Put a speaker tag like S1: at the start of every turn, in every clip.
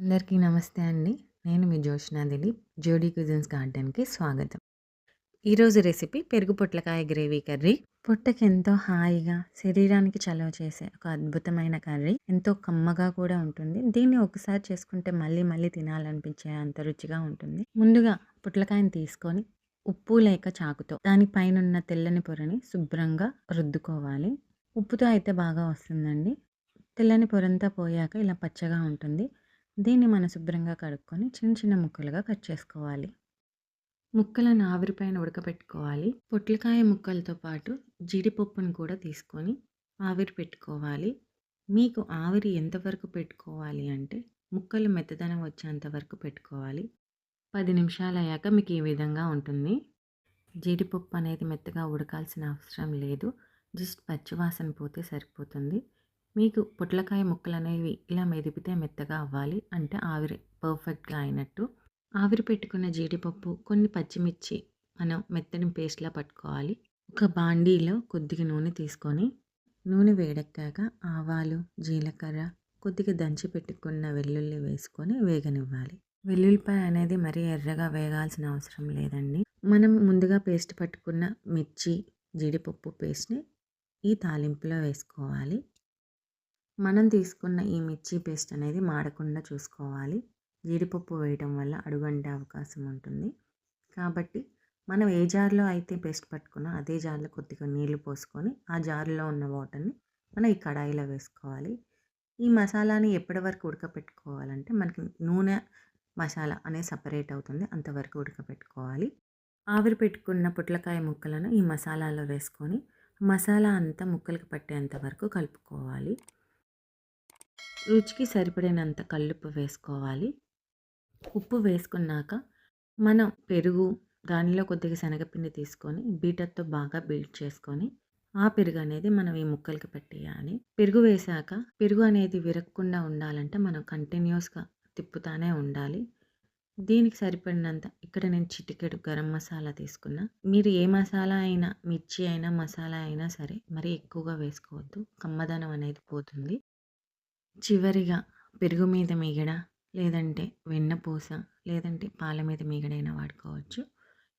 S1: అందరికీ నమస్తే అండి. నేను మీ జోష్నా దిలీప్. జోడీ క్యూజిన్స్ గార్డెన్‌కి స్వాగతం. ఈరోజు రెసిపీ పెరుగు పొట్లకాయ గ్రేవీ కర్రీ. పొట్టకి ఎంతో హాయిగా, శరీరానికి చలవ చేసే ఒక అద్భుతమైన కర్రీ. ఎంతో కమ్మగా కూడా ఉంటుంది. దీన్ని ఒకసారి చేసుకుంటే మళ్ళీ మళ్ళీ తినాలనిపించే అంత రుచిగా ఉంటుంది. ముందుగా పొట్లకాయని తీసుకొని ఉప్పు లేక చాకుతో దాని పైనున్న తెల్లని పొరని శుభ్రంగా రుద్దుకోవాలి. ఉప్పుతో అయితే బాగా వస్తుందండి. తెల్లని పొరంతా పోయాక ఇలా పచ్చగా ఉంటుంది. దీన్ని మనం శుభ్రంగా కడుక్కొని చిన్న చిన్న ముక్కలుగా కట్ చేసుకోవాలి. ముక్కలను ఆవిరిపైన ఉడకపెట్టుకోవాలి. పొట్లకాయ ముక్కలతో పాటు జీడిపప్పును కూడా తీసుకొని ఆవిరి పెట్టుకోవాలి. మీకు ఆవిరి ఎంతవరకు పెట్టుకోవాలి అంటే ముక్కలు మెత్తదనం వచ్చేంత వరకు పెట్టుకోవాలి. 10 నిమిషాలు అయ్యాక మీకు ఈ విధంగా ఉంటుంది. జీడిపప్పు అనేది మెత్తగా ఉడకాల్సిన అవసరం లేదు. జస్ట్ పచ్చివాసన పోతే సరిపోతుంది. మీకు పొట్లకాయ ముక్కలు అనేవి ఇలా మెదిపితే మెత్తగా అవ్వాలి అంటే ఆవిరి పర్ఫెక్ట్గా అయినట్టు. ఆవిరి పెట్టుకున్న జీడిపప్పు, కొన్ని పచ్చిమిర్చి మనం మెత్తని పేస్ట్లా పట్టుకోవాలి. ఒక బాండీలో కొద్దిగా నూనె తీసుకొని నూనె వేడెక్కాక ఆవాలు, జీలకర్ర, కొద్దిగా దంచి పెట్టుకున్న వెల్లుల్లి వేసుకొని వేగనివ్వాలి. వెల్లుల్లిపాయ అనేది మరీ ఎర్రగా వేగాల్సిన అవసరం లేదండి. మనం ముందుగా పేస్ట్ పట్టుకున్న మిర్చి, జీడిపప్పు పేస్ట్ని ఈ తాలింపులో వేసుకోవాలి. మనం తీసుకున్న ఈ మిర్చి పేస్ట్ అనేది మాడకుండా చూసుకోవాలి. జీడిపప్పు వేయడం వల్ల అడుగంటే అవకాశం ఉంటుంది. కాబట్టి మనం ఏ జార్లో అయితే పేస్ట్ పట్టుకున్నా అదే జార్లో కొద్దిగా నీళ్లు పోసుకొని ఆ జార్లో ఉన్న వాటర్ని మనం ఈ కడాయిలో వేసుకోవాలి. ఈ మసాలాని ఎప్పటి వరకు ఉడకపెట్టుకోవాలంటే మనకి నూనె మసాలా అనేది సపరేట్ అవుతుంది, అంతవరకు ఉడకపెట్టుకోవాలి. ఆవిరి పెట్టుకున్న పొట్లకాయ ముక్కలను ఈ మసాలాలో వేసుకొని మసాలా అంతా ముక్కలకు పట్టేంత వరకు కలుపుకోవాలి. రుచికి సరిపడినంత కల్లుప్పు వేసుకోవాలి. ఉప్పు వేసుకున్నాక మనం పెరుగు, దానిలో కొద్దిగా శనగపిండి తీసుకొని బీటర్తో బాగా బీట్ చేసుకొని ఆ పెరుగు అనేది మనం ఈ ముక్కలకి పెట్టేయాలి. పెరుగు వేశాక పెరుగు అనేది విరగకుండా ఉండాలంటే మనం కంటిన్యూస్గా తిప్పుతానే ఉండాలి. దీనికి సరిపడినంత ఇక్కడ నేను చిటికెడు గరం మసాలా తీసుకున్నా. మీరు ఏ మసాలా అయినా, మిర్చి అయినా, మసాలా అయినా సరే మరీ ఎక్కువగా వేసుకోవద్దు, కమ్మదనం అనేది పోతుంది. చివరిగా పెరుగు మీద మీగడ, లేదంటే వెన్నపూస, లేదంటే పాల మీద మీగడైనా వాడుకోవచ్చు.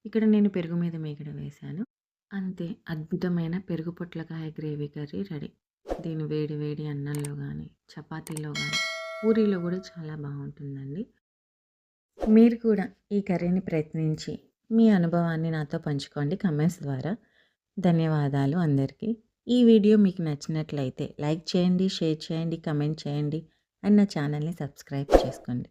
S1: ఇక్కడ నేను పెరుగు మీద మీగడ వేశాను. అంతే, అద్భుతమైన పెరుగు పొట్లకాయ గ్రేవీ కర్రీ రెడీ. దీని వేడి వేడి అన్నంలో కానీ, చపాతీలో కానీ, పూరీలో కూడా చాలా బాగుంటుందండి. మీరు కూడా ఈ కర్రీని ప్రయత్నించి మీ అనుభవాన్ని నాతో పంచుకోండి కమెంట్స్ ద్వారా. ధన్యవాదాలు అందరికీ. ఈ వీడియో మీకు నచ్చినట్లయితే లైక్ చేయండి, షేర్ చేయండి, కమెంట్ చేయండి అండ్ నా ఛానల్ని సబ్స్క్రైబ్ చేసుకోండి.